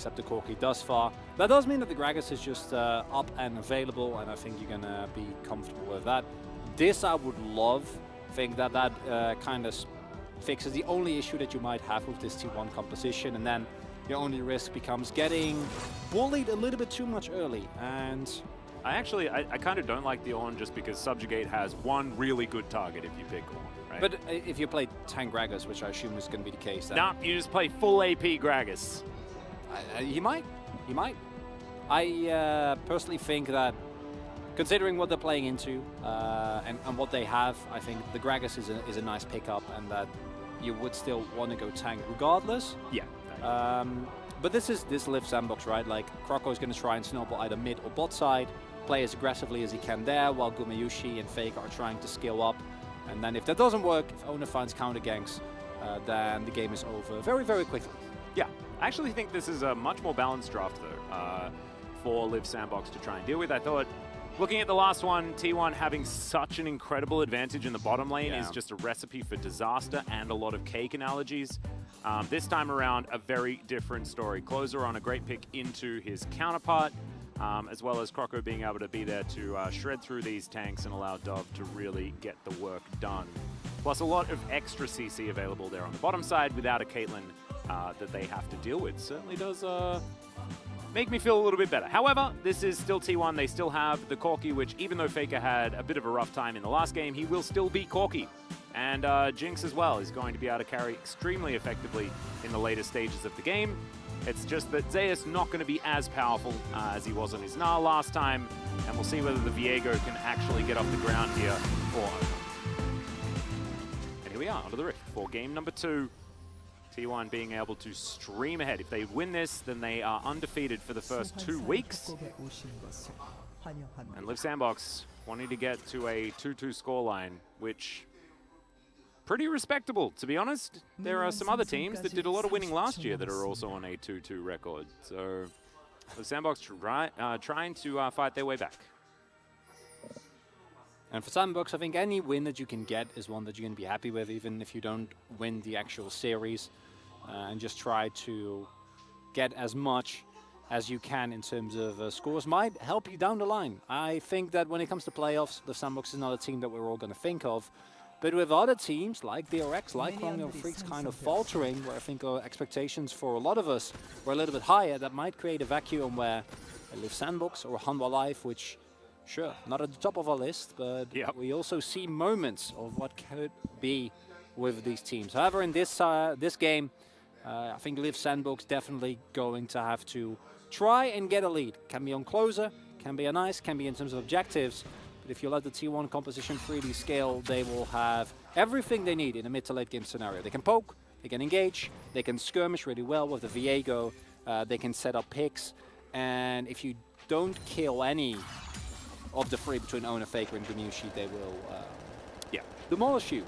except the Corki thus far. That does mean that the Gragas is just up and available, and I think you're gonna be comfortable with that. This I would love. I think that kind of fixes the only issue that you might have with this T1 composition, and then your only risk becomes getting bullied a little bit too much early. And I kind of don't like the Ornn just because Subjugate has one really good target if you pick Ornn, right? But if you play tank Gragas, which I assume is going to be the case, then... Nah, you just play full AP Gragas. He might. He might. I personally think that, considering what they're playing into and what they have, I think the Gragas is a nice pickup, and that you would still want to go tank regardless. Yeah. But this Liv sandbox, right? Like, Croco is going to try and snowball either mid or bot side, play as aggressively as he can there, while Gumayushi and Faker are trying to scale up. And then if that doesn't work, if Owner finds counter ganks, then the game is over very, very quickly. Yeah, I actually think this is a much more balanced draft, though, for Liv Sandbox to try and deal with. I thought, looking at the last one, T1 having such an incredible advantage in the bottom lane is just a recipe for disaster and a lot of cake analogies. This time around, a very different story. Closer on a great pick into his counterpart, as well as Croco being able to be there to shred through these tanks and allow Dove to really get the work done. Plus a lot of extra CC available there on the bottom side without a Caitlyn that they have to deal with. Certainly does make me feel a little bit better. However, this is still T1. They still have the Corki, which even though Faker had a bit of a rough time in the last game, he will still beat Corki. And Jinx as well is going to be able to carry extremely effectively in the later stages of the game. It's just that Zeus not going to be as powerful as he was on his Gnar last time, and we'll see whether the Viego can actually get off the ground here for him. And here we are, onto the Rift for game number 2. T1 being able to stream ahead. If they win this, then they are undefeated for the first 2 weeks. And Liv Sandbox wanting to get to a 2-2 scoreline, which... pretty respectable, to be honest. There are some other teams that did a lot of winning last year that are also on a 2-2 record. So the Sandbox trying to fight their way back. And for Sandbox, I think any win that you can get is one that you're going to be happy with, even if you don't win the actual series. And just try to get as much as you can in terms of scores might help you down the line. I think that when it comes to playoffs, the Sandbox is not a team that we're all going to think of. But with other teams like DRX, like Colonial Freaks kind of faltering, where I think our expectations for a lot of us were a little bit higher, that might create a vacuum where a Liv Sandbox or a Hanwha Life, which, sure, not at the top of our list, but we also see moments of what could be with these teams. However, in this game, I think Liv Sandbox definitely going to have to try and get a lead. Can be on closer, can be on ice, can be in terms of objectives. But if you let the T1 composition freely scale, they will have everything they need in a mid to late game scenario. They can poke, they can engage, they can skirmish really well with the Viego, they can set up picks, and if you don't kill any of the three between Owner, Faker and Gumayushi, they will demolish you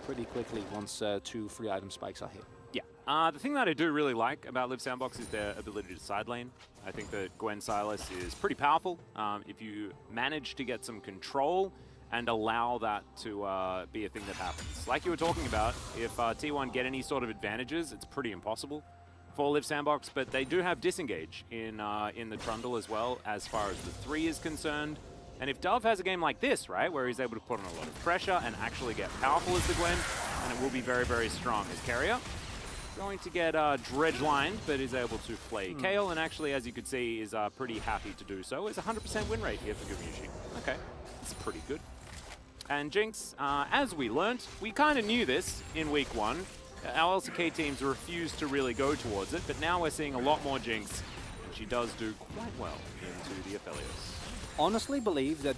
pretty quickly once 2 free item spikes are hit. Yeah, the thing that I do really like about Liv Sandbox is their ability to side lane. I think that Gwen Silas is pretty powerful if you manage to get some control and allow that to be a thing that happens. Like you were talking about, if T1 get any sort of advantages, it's pretty impossible for Liv Sandbox, but they do have disengage in the Trundle as well, as far as the 3 is concerned. And if Dove has a game like this, right, where he's able to put on a lot of pressure and actually get powerful as the Gwen, then it will be very, very strong as carrier. Going to get dredge lined, but is able to play Kayle, and actually, as you could see, is pretty happy to do so. It's a 100% win rate here for Gumayushi. Okay, it's pretty good. And Jinx, as we learnt, we kind of knew this in week 1. Our LCK teams refused to really go towards it, but now we're seeing a lot more Jinx, and she does do quite well into the Aphelios. Honestly believe that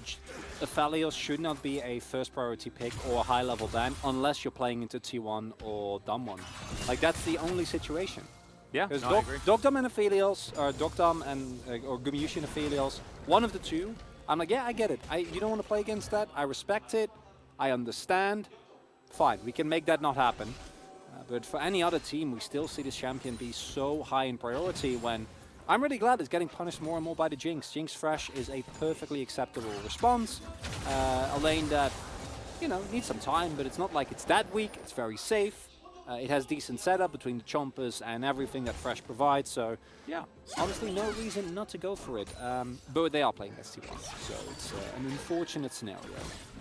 Aphelios should not be a first priority pick or a high level ban unless you're playing into T1 or Dom1. Like, that's the only situation. Yeah, because I agree. Dogdom and Aphelios, or Dogdom and or Gumayushi and Aphelios, one of the two. I'm like, yeah, I get it. You don't want to play against that. I respect it. I understand. Fine, we can make that not happen. But for any other team, we still see this champion be so high in priority when I'm really glad it's getting punished more and more by the Jinx. Jinx Fresh is a perfectly acceptable response. A lane that, you know, needs some time, but it's not like it's that weak. It's very safe. It has decent setup between the chompers and everything that Fresh provides, so yeah, honestly, no reason not to go for it. But they are playing T1, so it's an unfortunate scenario.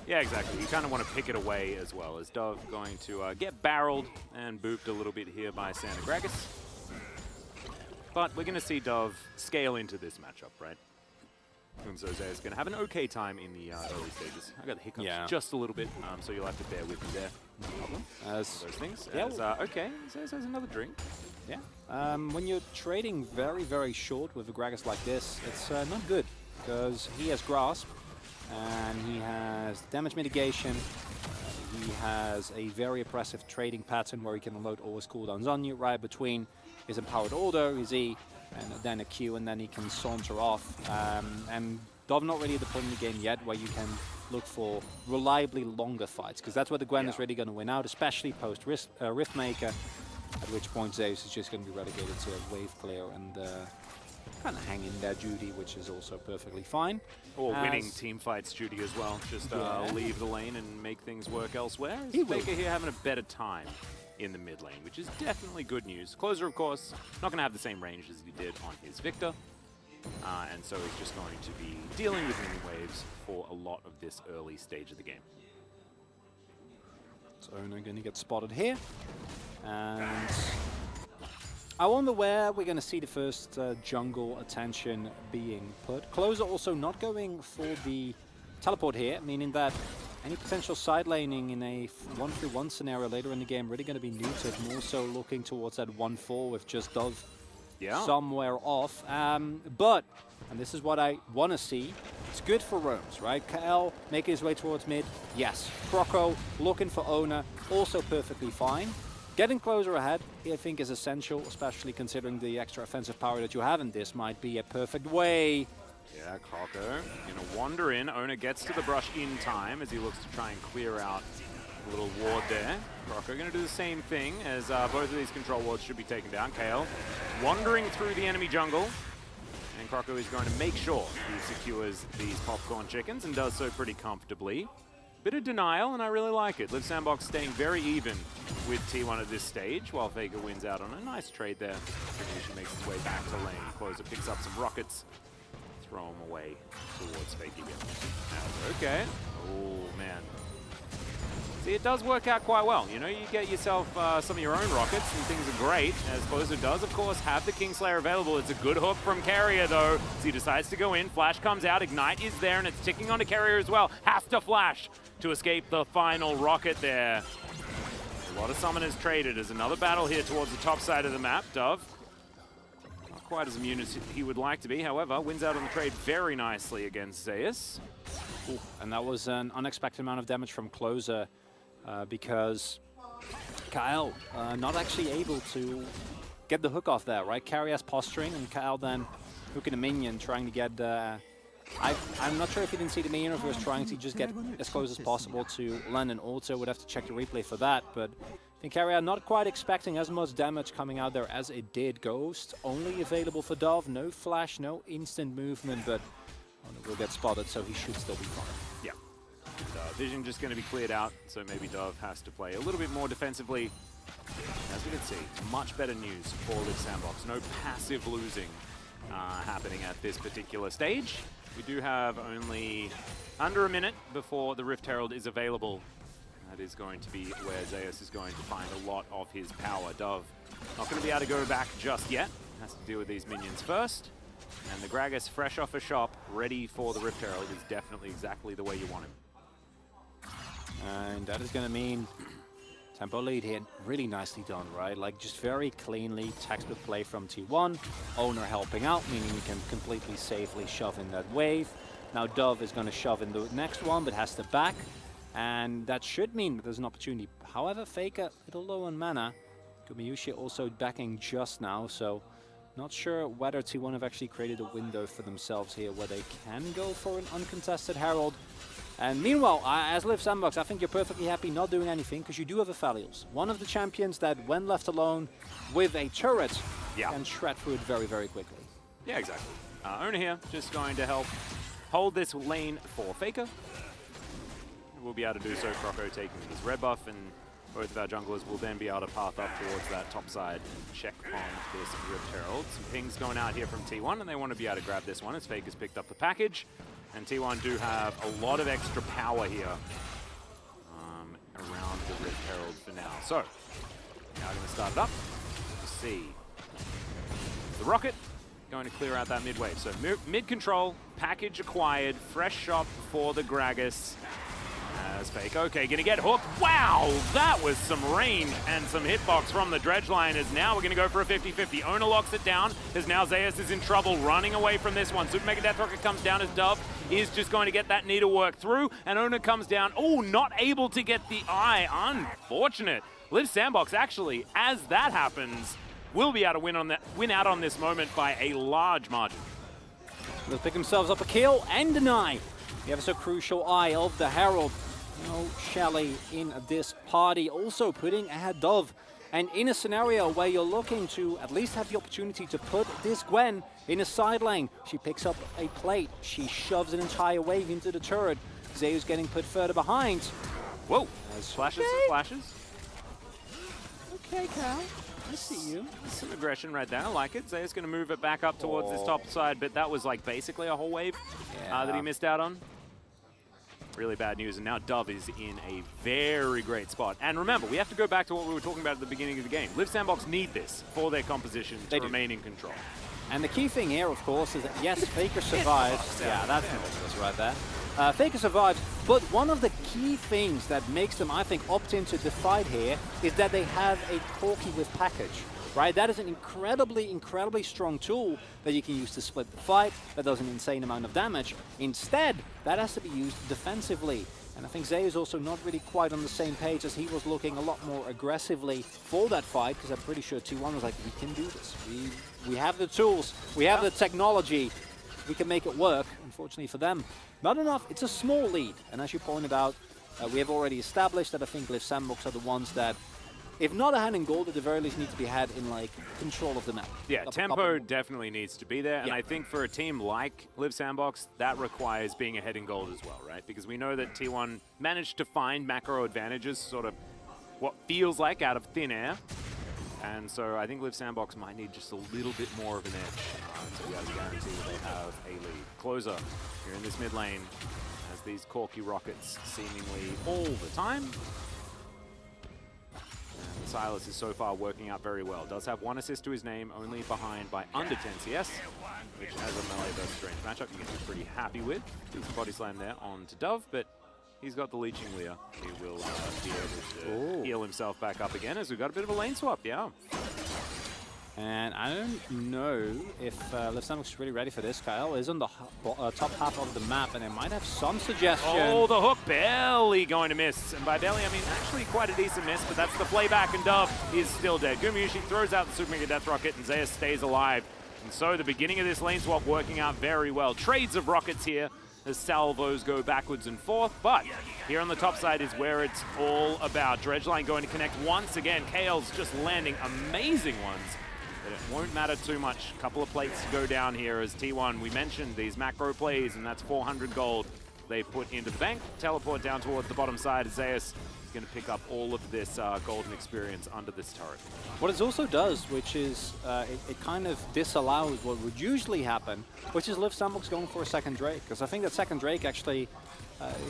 Yeah, exactly. You kind of want to pick it away as well. As Dove going to get barreled and booped a little bit here by Santa Gragas. But we're going to see Dove scale into this matchup, right? So Zay is going to have an okay time in the early stages. I got the hiccups just a little bit, so you'll have to bear with me there. No problem. Those things. Okay, Zay has another drink. Yeah. When you're trading very, very short with a Gragas like this, it's not good because he has Grasp and he has damage mitigation. He has a very oppressive trading pattern where he can unload all his cooldowns on you right between his empowered order, his E, and then a Q, and then he can saunter off. And Dove not really at the point in the game yet where you can look for reliably longer fights, because that's where the Gwen is really going to win out, especially post Riftmaker, at which point Zeus is just going to be relegated to wave clear and kind of hang in there Judy, which is also perfectly fine. Or winning team fights Judy as well, just leave the lane and make things work elsewhere. Faker here having a better time in the mid lane, which is definitely good news. Closer, of course, not going to have the same range as he did on his Victor, and so he's just going to be dealing with minion waves for a lot of this early stage of the game. So Ona going to get spotted here, and I wonder where we're going to see the first jungle attention being put. Closer also not going for the teleport here, meaning that any potential side laning in a 1-3-1 scenario later in the game really going to be neutered, more so looking towards that 1-4 with just Dove somewhere off. But, and this is what I want to see, it's good for roams, right? KL making his way towards mid, yes. Croco looking for Ona, also perfectly fine. Getting closer ahead, I think, is essential, especially considering the extra offensive power that you have in this might be a perfect way. Yeah, Croco gonna wander in. Ona gets to the brush in time as he looks to try and clear out a little ward there. Croco gonna do the same thing as both of these control wards should be taken down. KL wandering through the enemy jungle. And Croco is going to make sure he secures these popcorn chickens and does so pretty comfortably. Bit of denial, and I really like it. Liv Sandbox staying very even with T1 at this stage, while Faker wins out on a nice trade there. She makes his way back to lane. Closer picks up some rockets. Throw him away towards Faker again. Okay. Oh, man. See, it does work out quite well. You know, you get yourself some of your own rockets, and things are great. As Closer does, of course, have the Kingslayer available. It's a good hook from Carrier, though. So he decides to go in. Flash comes out. Ignite is there, and it's ticking onto Carrier as well. Has to flash to escape the final rocket there. A lot of summoners traded as another battle here towards the top side of the map. Dove, not quite as immune as he would like to be, however, wins out on the trade very nicely against Zeus. Ooh, and that was an unexpected amount of damage from Closer because Kyle not actually able to get the hook off there, right? Carrier's posturing, and Kyle then hooking a minion, trying to get I'm not sure if he didn't see the minion or if he was trying to just get as close as possible to land an auto. Would have to check the replay for that, but I think Carrier not quite expecting as much damage coming out there as it did. Ghost only available for Dove, no flash, no instant movement, but will get spotted, so he should still be fine. Yeah. Vision just going to be cleared out, so maybe Dove has to play a little bit more defensively. As we can see, much better news for Liv Sandbox. No passive losing happening at this particular stage. We do have only under a minute before the Rift Herald is available. That is going to be where Zeus is going to find a lot of his power. Dove not going to be able to go back just yet. Has to deal with these minions first. And the Gragas, fresh off a shop, ready for the Rift Herald, is definitely exactly the way you want him. And that is going to mean tempo lead here, really nicely done, right? Like, just very cleanly, textbook play from T1. Owner helping out, meaning you can completely safely shove in that wave. Now Dove is going to shove in the next one, but has to back. And that should mean that there's an opportunity. However, Faker, a little low on mana. Gumayushi also backing just now, so not sure whether T1 have actually created a window for themselves here where they can go for an uncontested Herald. And meanwhile, as Liv Sandbox, I think you're perfectly happy not doing anything, because you do have a Aphelios. One of the champions that, when left alone with a turret, can shred through it very, very quickly. Yeah, exactly. Ona here, just going to help hold this lane for Faker. We'll be able to do so. Croco taking his red buff and Both of our junglers will then be able to path up towards that top side and check on this Rift Herald. Some pings going out here from T1, and they want to be able to grab this one as Fake has picked up the package. And T1 do have a lot of extra power here around the Rift Herald for now. So, now going to start it up. Let's see. The Rocket going to clear out that mid wave. So mid control, package acquired, fresh shot for the Gragas. As Fake, okay, gonna get hooked. Wow, that was some range and some hitbox from the dredge line. As now we're gonna go for a 50-50. Owner locks it down, as now Zeus is in trouble, running away from this one. Super Mega Death Rocket comes down as Dove is just going to get that needle work through, and Owner comes down. Oh, not able to get the eye. Unfortunate. Liv Sandbox actually, as that happens, will be able to win out on this moment by a large margin. They'll pick themselves up a kill and deny the ever so crucial eye of the Herald. No Shelly in this party, also putting ahead Dove. And in a scenario where you're looking to at least have the opportunity to put this Gwen in a side lane, she picks up a plate, she shoves an entire wave into the turret. Zeus getting put further behind. Whoa, flashes and flashes. Okay, Cal, I see you. Some aggression right there, I like it. Zeus going to move it back up towards this top side, but that was like basically a whole wave that he missed out on. Really bad news, and now Dove is in a very great spot. And remember, we have to go back to what we were talking about at the beginning of the game. Liv Sandbox need this for their composition to remain in control. And the key thing here, of course, is that yes, Faker survives. Yeah, that's right there. Faker survives, but one of the key things that makes them, I think, opt into the fight here is that they have a Corki with package. Right, that is an incredibly strong tool that you can use to split the fight, that does an insane amount of damage. Instead, that has to be used defensively. And I think Zay is also not really quite on the same page, as he was looking a lot more aggressively for that fight, because I'm pretty sure T1 was like, we can do this. We have the tools, we have the technology, we can make it work. Unfortunately for them, not enough. It's a small lead. And as you pointed out, we have already established that I think Liv Sandbox are the ones that, if not a hand in gold, at the very least need to be had in like control of the map. Yeah, tempo definitely needs to be there, and I think for a team like Liv Sandbox, that requires being ahead in gold as well, right? Because we know that T1 managed to find macro advantages, sort of what feels like out of thin air, and so I think Liv Sandbox might need just a little bit more of an edge to be able to guarantee that they have a lead. Closer here in this mid lane, as these Corki rockets seemingly all the time. Silas is so far working out very well. Does have 1 assist to his name, only behind by under 10 CS, which as a melee versus range matchup, you can be pretty happy with. Decent body slam there onto Dove, but he's got the leeching Leer. He will be able to heal himself back up again, as we've got a bit of a lane swap, And I don't know if Liv Sandbox is really ready for this. Kyle is on the top half of the map, and it might have some suggestion. Oh, the hook barely going to miss. And by barely, I mean actually quite a decent miss, but that's the playback, and Dove is still dead. Gumayushi throws out the Super Mega Death Rocket, and Zeus stays alive. And so the beginning of this lane swap working out very well. Trades of rockets here as salvos go backwards and forth, but here on the top side is where it's all about. Dredgeline going to connect once again. Kale's just landing amazing ones. But it won't matter too much. A couple of plates to go down here as T1, we mentioned these macro plays, and that's 400 gold they put into the bank. Teleport down towards the bottom side. Zeus is going to pick up all of this golden experience under this turret. What it also does, which is it kind of disallows what would usually happen, which is Liv Sandbox going for a second Drake. Because I think that second Drake actually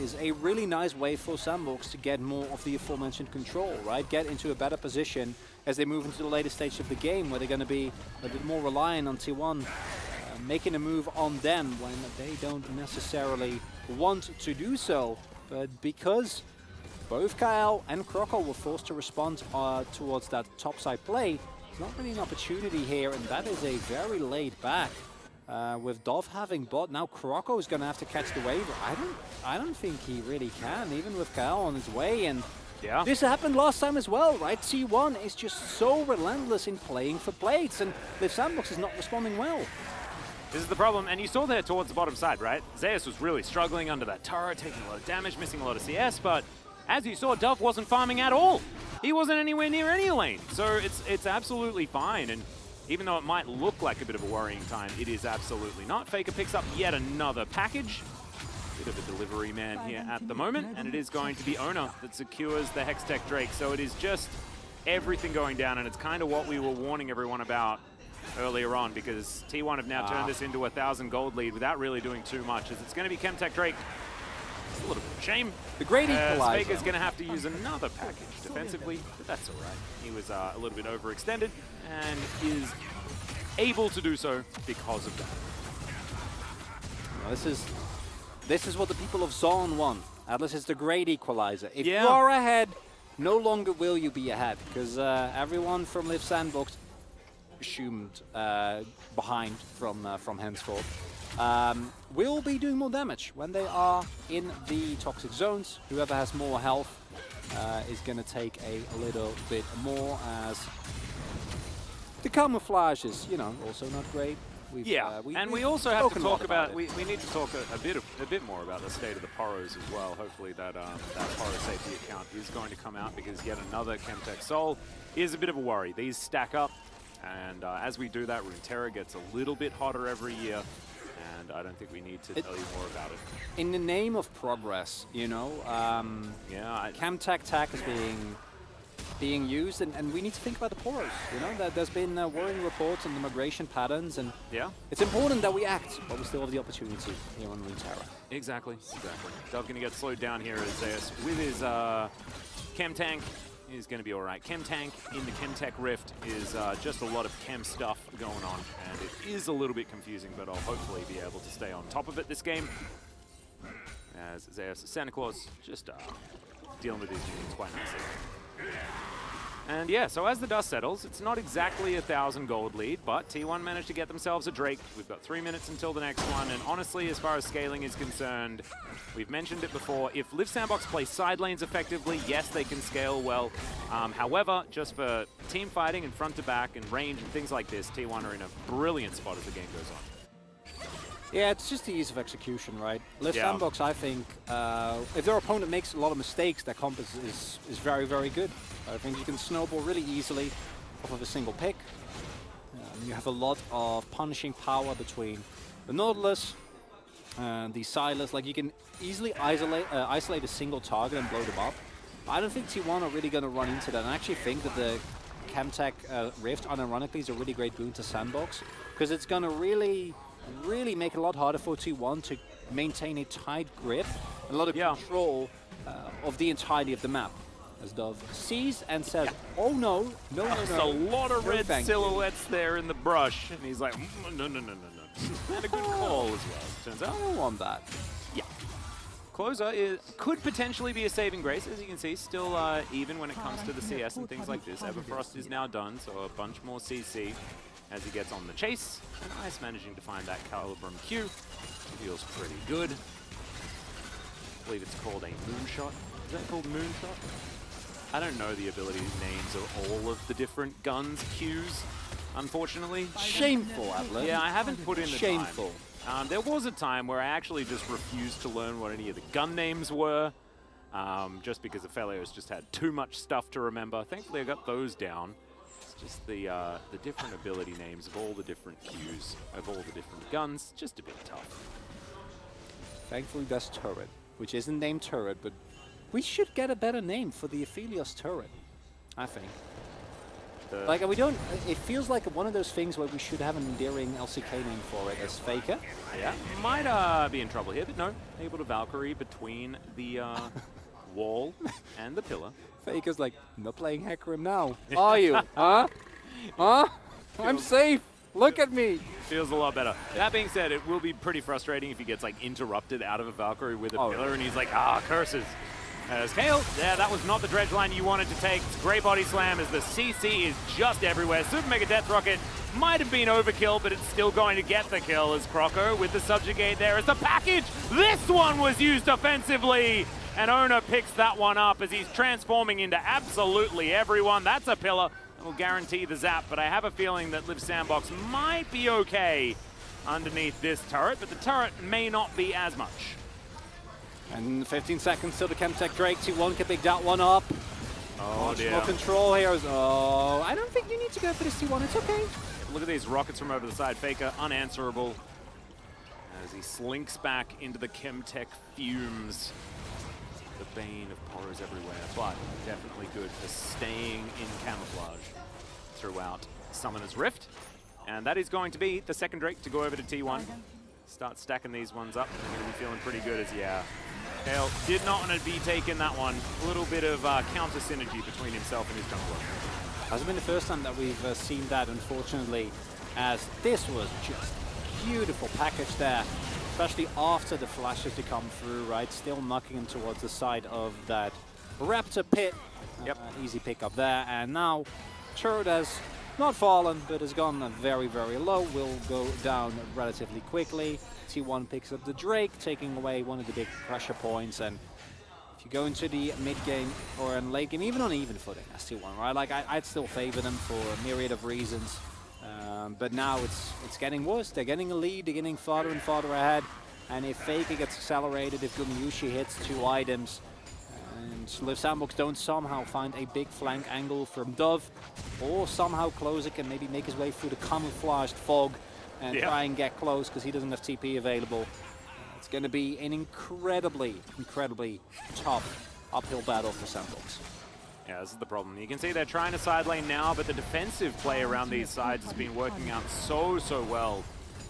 is a really nice way for Sandbox to get more of the aforementioned control, right? Get into a better position as they move into the later stage of the game, where they're going to be a bit more reliant on T1 making a move on them when they don't necessarily want to do so. But because both Kyle and Croco were forced to respond towards that topside play, there's not really an opportunity here, and that is a very laid back. With Dove having bot, now Croco is going to have to catch the wave. I don't think he really can, even with Kyle on his way. And this happened last time as well, right? T1 is just so relentless in playing for plates, and Liv Sandbox is not responding well. This is the problem, and you saw there towards the bottom side, right? Zeus was really struggling under that turret, taking a lot of damage, missing a lot of CS, but as you saw, Dove wasn't farming at all. He wasn't anywhere near any lane, so it's absolutely fine. And even though it might look like a bit of a worrying time, it is absolutely not. Faker picks up yet another package. Bit of a delivery man here at the moment, and it is going to be Ona that secures the Hextech Drake. So it is just everything going down, and it's kind of what we were warning everyone about earlier on, because T1 have now turned this into a 1,000 gold lead without really doing too much, as it's going to be Chemtech Drake. It's a little bit of a shame. The great equalizer. Faker's going to have to use another package defensively, but that's all right. He was a little bit overextended and is able to do so because of that. Well, this is what the people of Zone want. Atlas is the great equalizer. If you are ahead, no longer will you be ahead, because everyone from Live Sandbox assumed behind from henceforth will be doing more damage when they are in the toxic zones. Whoever has more health is going to take a little bit more, as the camouflage is, you know, also not great. And we also have to talk about, we need to talk a bit more about the state of the Poros as well. Hopefully that Poro safety account is going to come out, because yet another Chemtech Soul is a bit of a worry. These stack up, and as we do that, Runeterra gets a little bit hotter every year, and I don't think we need to tell you more about it. In the name of progress, you know, Chemtech tech is being used, and we need to think about the Poros. You know, there's been worrying reports on the migration patterns, and it's important that we act, but we still have the opportunity here on Runeterra. Exactly. Dove going to get slowed down here as Zeus with his Chem Tank is going to be all right. Chem Tank in the Chemtech Rift is just a lot of chem stuff going on, and it is a little bit confusing, but I'll hopefully be able to stay on top of it this game, as Zeus Santa Claus just dealing with these units quite nicely. And yeah, so as the dust settles, it's not exactly a 1,000 gold lead, but T1 managed to get themselves a Drake. We've got 3 minutes until the next one, and honestly, as far as scaling is concerned, we've mentioned it before, if Live Sandbox play side lanes effectively, yes, they can scale well. However, just for team fighting and front to back and range and things like this, T1 are in a brilliant spot as the game goes on. Yeah, it's just the ease of execution, right? Live Sandbox, I think, if their opponent makes a lot of mistakes, their comp is very, very good. I think you can snowball really easily off of a single pick. You have a lot of punishing power between the Nautilus and the Silas. Like, you can easily isolate a single target and blow them up. I don't think T1 are really going to run into that. And I actually think that the Chemtech Rift, unironically, is a really great boon to Sandbox, because it's going to really make it a lot harder for T1 to maintain a tight grip, a lot of control of the entirety of the map. As Dove sees and says, oh no. There's a lot of red silhouettes there in the brush, and he's like, no. And a good call as well, turns out. I don't want that. Yeah. Closer could potentially be a saving grace, as you can see, still even when it comes to the CS and things like this. Everfrost is now done, so a bunch more CC as he gets on the chase. And Ice managing to find that Calibrum Q. Feels pretty good. I believe it's called a Moonshot. Is that called Moonshot? I don't know the ability names of all of the different guns, Qs, unfortunately. Shameful, Atlas. Yeah, I haven't put in the Shameful. time. There was a time where I actually just refused to learn what any of the gun names were, just because the fellows just had too much stuff to remember. Thankfully, I got those down. It's just the different ability names of all the different Qs, of all the different guns, just a bit tough. Thankfully, that's Turret, which isn't named Turret, but we should get a better name for the Aphelios turret, I think. Like, we don't, it feels like one of those things where we should have an endearing LCK name for it as Faker. Yeah, might be in trouble here, but no. Able to Valkyrie between the wall and the pillar. Faker's like, I'm not playing Hecarim now. Are you? Huh? Huh? I'm safe. Look at me. Feels a lot better. That being said, it will be pretty frustrating if he gets like interrupted out of a Valkyrie with a pillar and he's like, curses. As Kale, that was not the dredge line you wanted to take. It's a great body slam as the CC is just everywhere. Super Mega Death Rocket might have been overkill, but it's still going to get the kill as Croco with the subjugate there as the package. This one was used offensively, and Ona picks that one up as he's transforming into absolutely everyone. That's a pillar that will guarantee the zap, but I have a feeling that Live Sandbox might be okay underneath this turret, but the turret may not be as much. And 15 seconds till the Chemtech Drake. T1 can pick that one up. Oh dear. More control here. Oh, I don't think you need to go for this T1. It's okay. Look at these rockets from over the side. Faker unanswerable. as he slinks back into the Chemtech fumes. The bane of porros everywhere, but definitely good for staying in camouflage throughout Summoner's Rift. And that is going to be the second Drake to go over to T1. Start stacking these ones up. They're going to be feeling pretty good as, yeah. Kale did not want to be taking that one. A little bit of counter synergy between himself and his jungler. Hasn't been the first time that we've seen that, unfortunately, as this was just a beautiful package there. Especially after the flashes to come through, right? Still knocking him towards the side of that Raptor pit. Yep. Easy pick up there. And now turret has not fallen, but has gone very, very low. Will go down relatively quickly. T1 picks up the Drake, taking away one of the big pressure points. And if you go into the mid game or in late game, even on even footing as T1, right? Like I'd still favor them for a myriad of reasons. But now it's getting worse. They're getting a lead, they're getting farther and farther ahead. And if Faker gets accelerated, if Gumayushi hits 2 items, and Liv Sandbox don't somehow find a big flank angle from Dove, or somehow Closer can maybe make his way through the camouflaged fog and try and get close because he doesn't have TP available, it's going to be an incredibly, incredibly tough uphill battle for Sandbox. Yeah, this is the problem. You can see they're trying to side lane now, but the defensive play around these sides has been working out so well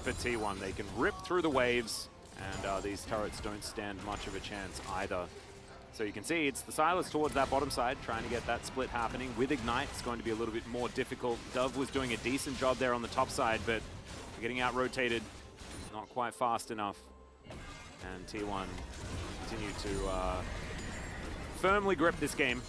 for T1. They can rip through the waves, and these turrets don't stand much of a chance either. So you can see it's the Silas towards that bottom side, trying to get that split happening. With Ignite, it's going to be a little bit more difficult. Dove was doing a decent job there on the top side, but getting out-rotated, not quite fast enough. And T1 continue to firmly grip this game.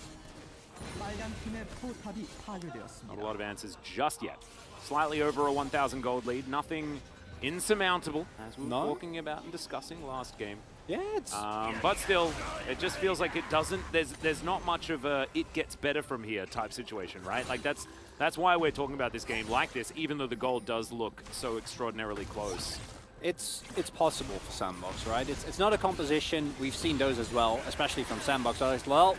Not a lot of answers just yet. Slightly over a 1,000 gold lead. Nothing insurmountable, as we were talking about and discussing last game. Yeah, it's... but still, it just feels like it doesn't... There's not much of a it gets better from here type situation, right? Like that's why we're talking about this game like this, even though the gold does look so extraordinarily close. It's possible for Sandbox, right? It's not a composition. We've seen those as well, especially from Sandbox. Well,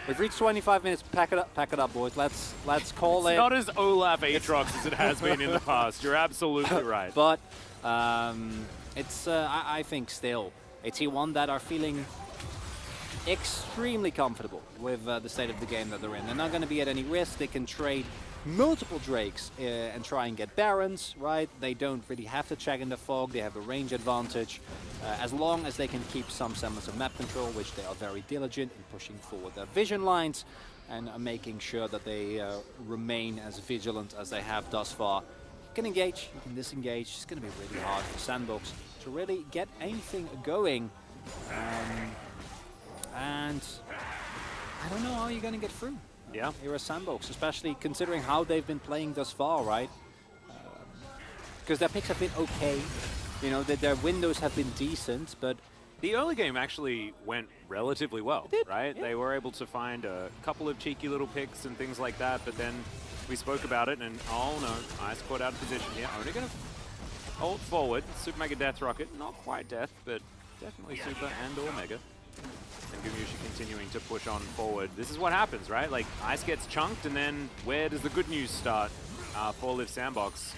we've reached 25 minutes. Pack it up, boys. Let's call it. It's not as Olaf Aatrox as it has been in the past. You're absolutely right. But it's I think still a T1 that are feeling extremely comfortable with the state of the game that they're in. They're not going to be at any risk. They can trade multiple Drakes and try and get Barons, right? They don't really have to check in the fog. They have a range advantage. As long as they can keep some semblance of map control, which they are very diligent in pushing forward their vision lines and making sure that they remain as vigilant as they have thus far. You can engage, you can disengage. It's going to be really hard for Sandbox to really get anything going. And I don't know how you're going to get through. Yeah. Here are Sandbox, especially considering how they've been playing thus far, right? Because their picks have been okay. You know, their windows have been decent, but... The early game actually went relatively well, right? Yeah. They were able to find a couple of cheeky little picks and things like that, but then we spoke about it, and oh no, Ice caught out of position here. Only going to ult forward. Super Mega Death Rocket. Not quite Death, but definitely Super and or Mega. And Gumayushi continuing to push on forward. This is what happens, right? Like, Ice gets chunked, and then where does the good news start for Liv Sandbox?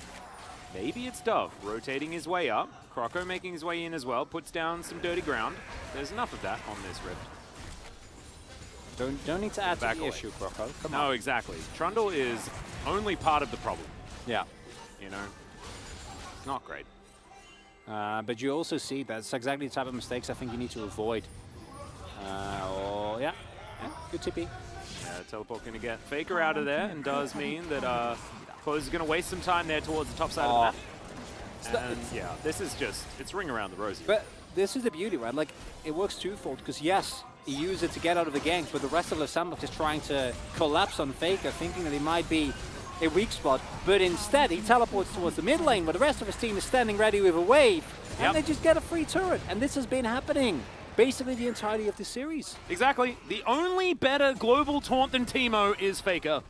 Maybe it's Dove rotating his way up. Croco making his way in as well. Puts down some dirty ground. There's enough of that on this Rift. Don't need to add to the issue, Croco. Come on. No, exactly. Trundle is only part of the problem. Yeah. You know, it's not great. But you also see that's exactly the type of mistakes I think you need to avoid. Yeah, good TP. Yeah, Teleport going to get Faker out of there, and does mean that Close is going to waste some time there towards the top side of the map. And yeah, this is just, it's ring around the rosy. But this is the beauty, right? Like, it works twofold, because yes, he used it to get out of the gank, but the rest of the Sandbox is trying to collapse on Faker, thinking that he might be a weak spot, but instead he teleports towards the mid lane, where the rest of his team is standing ready with a wave, and they just get a free turret, and this has been happening basically the entirety of the series. Exactly. The only better global taunt than Teemo is Faker.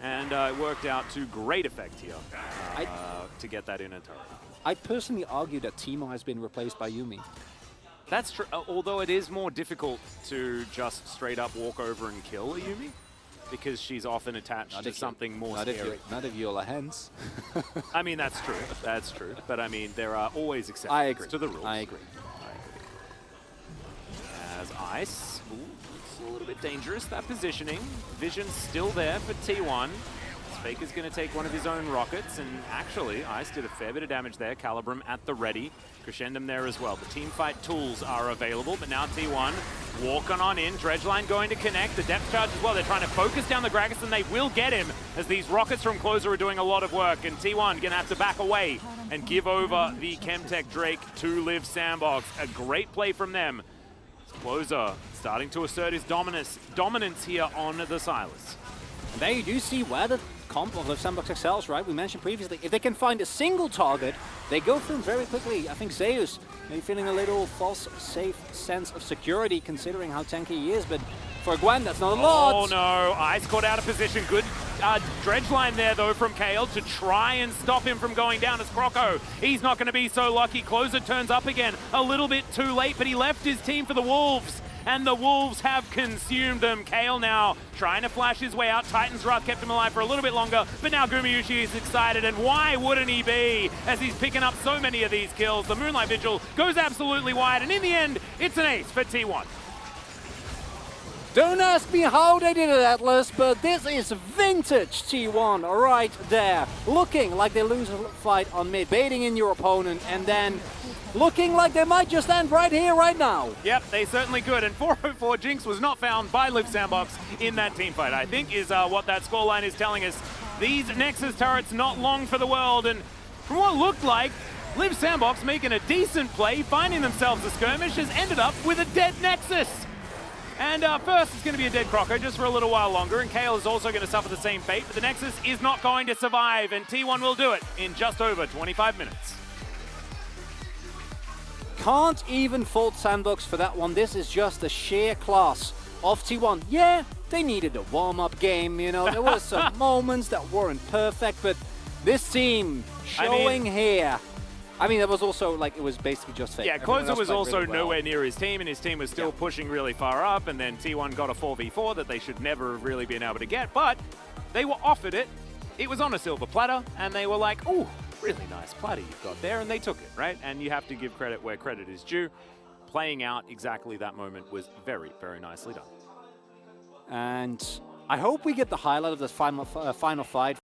And it worked out to great effect here to get that inner turret. I personally argue that Teemo has been replaced by Yuumi. That's true, although it is more difficult to just straight up walk over and kill a Yuumi. because she's often attached to something more scary. Not if you're hens. I mean, that's true. That's true. But I mean, there are always exceptions to the rules. I agree. As Ice, ooh, it's a little bit dangerous, that positioning. Vision still there for T1. Faker's going to take one of his own rockets, and actually, Ice did a fair bit of damage there. Calibrum at the ready. Crescendum there as well. The team fight tools are available, but now T1 walking on in. Dredgeline going to connect. The depth charge as well. They're trying to focus down the Gragas, and they will get him as these rockets from Closer are doing a lot of work, and T1 going to have to back away and give over the Chemtech Drake to Liv Sandbox. A great play from them. Closer starting to assert his dominance here on the Sylas. And there you do see where the comp of Liv Sandbox excels, right? We mentioned previously, if they can find a single target, they go through very quickly. I think Zeus maybe feeling a little false, safe sense of security considering how tanky he is, but for Gwen, that's not a lot. Oh no, Ice caught out of position. Good dredge line there though from Kale to try and stop him from going down as Croco. He's not going to be so lucky. Closer turns up again a little bit too late, but he left his team for the Wolves. And the Wolves have consumed them. Kale now trying to flash his way out. Titan's Wrath kept him alive for a little bit longer, but now Gumayushi is excited, and why wouldn't he be, as he's picking up so many of these kills. The Moonlight Vigil goes absolutely wide, and in the end, it's an ace for T1. Don't ask me how they did it, Atlas, but this is vintage T1 right there. Looking like they lose a fight on mid, baiting in your opponent, and then looking like they might just end right here, right now. Yep, they certainly could, and 404 Jinx was not found by Liv Sandbox in that team fight, I think is what that scoreline is telling us. These Nexus turrets not long for the world, and from what looked like, Liv Sandbox making a decent play, finding themselves a skirmish, has ended up with a dead Nexus. And first, it's going to be a dead Croco just for a little while longer, and Kale is also going to suffer the same fate, but the Nexus is not going to survive, and T1 will do it in just over 25 minutes. Can't even fault Sandbox for that one. This is just the sheer class of T1. Yeah, they needed a warm-up game, you know. There were some moments that weren't perfect, but this team showing here. I mean, it was also like, it was basically just fake. Yeah, Closer was also really nowhere near his team, and his team was still pushing really far up, and then T1 got a 4v4 that they should never have really been able to get, but they were offered it. It was on a silver platter, and they were like, ooh, really nice platter you've got there, and they took it, right? And you have to give credit where credit is due. Playing out exactly that moment was very, very nicely done. And I hope we get the highlight of this final fight.